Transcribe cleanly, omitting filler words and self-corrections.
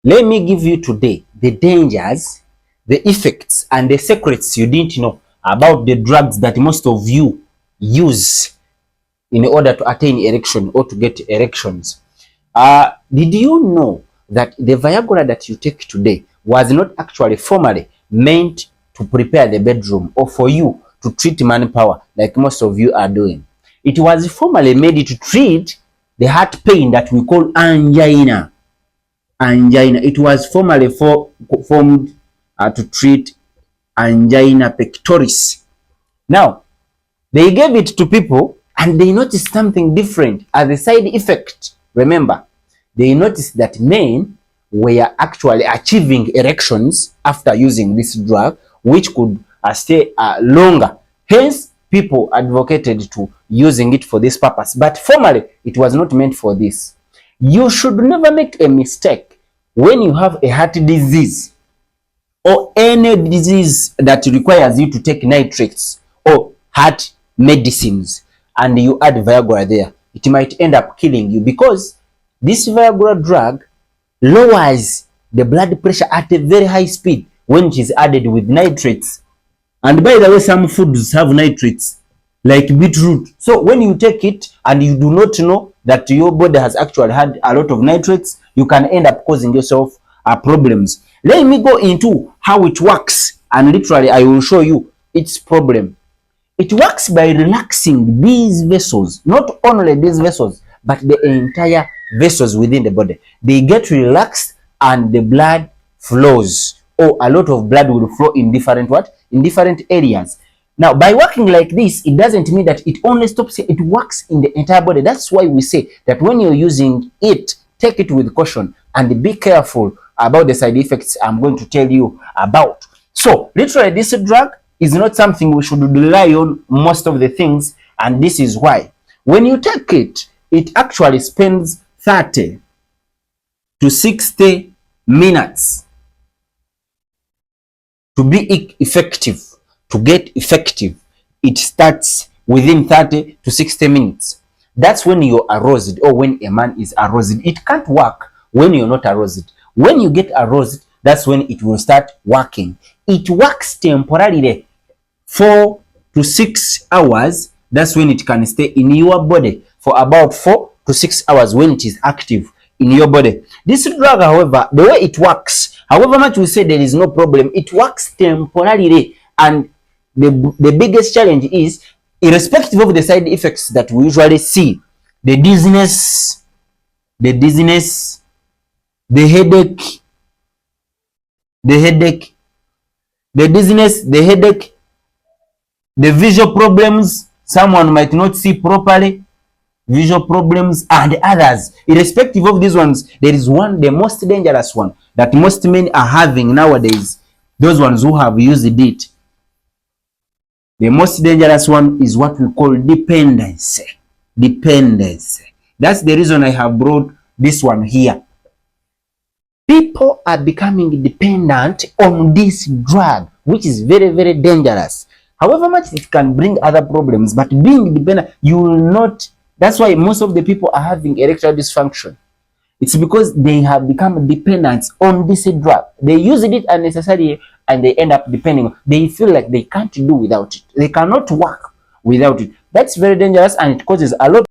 Let me give you today the dangers, the effects, and the secrets you didn't know about the drugs that most of you use in order to attain erection or to get erections. Did you know that the Viagra that you take today was not actually formally meant to prepare the bedroom or for you to treat manpower like most of you are doing? It was formally made to treat the heart pain that we call angina. It was formerly formed to treat angina pectoris. Now, they gave it to people and they noticed something different as a side effect. Remember, they noticed that men were actually achieving erections after using this drug, which could stay longer. Hence, people advocated to using it for this purpose. But formerly, it was not meant for this. You should never make a mistake when you have a heart disease or any disease that requires you to take nitrates or heart medicines and you add Viagra there. It might end up killing you because this Viagra drug lowers the blood pressure at a very high speed when it is added with nitrates. And by the way, some foods have nitrates like beetroot. So when you take it and you do not know that your body has actually had a lot of nitrates, you can end up causing yourself problems. Let me go into how it works, and literally I will show you its problem. It works by relaxing these vessels, not only these vessels, but the entire vessels within the body. They get relaxed and the blood flows, or a lot of blood will flow in different in different areas. Now, by working like this, it doesn't mean that it only stops here. It works in the entire body. That's why we say that when you're using it, take it with caution and be careful about the side effects I'm going to tell you about. So, literally, this drug is not something we should rely on most of the things, and this is why. When you take it, it actually spends 30 to 60 minutes to be effective. To get effective, it starts within 30 to 60 minutes. That's when you're aroused or when a man is aroused. It can't work when you're not aroused. When you get aroused, that's when it will start working. It works temporarily 4 to 6 hours. That's when it can stay in your body for about 4 to 6 hours when it is active in your body. This drug, however, the way it works, however much we say there is no problem, it works temporarily. And the biggest challenge is, irrespective of the side effects that we usually see, the dizziness, the headache, the dizziness, the headache, the visual problems, someone might not see properly, visual problems, and others. Irrespective of these ones, there is one, the most dangerous one that most men are having nowadays, those ones who have used it. The most dangerous one is what we call dependency. Dependency. That's the reason I have brought this one here. People are becoming dependent on this drug, which is very, very dangerous. However much it can bring other problems, but being dependent, you will not. That's why most of the people are having erectile dysfunction. It's because they have become dependent on this drug. They use it unnecessarily and they end up depending. They feel like they can't do without it. They cannot work without it. That's very dangerous and it causes a lot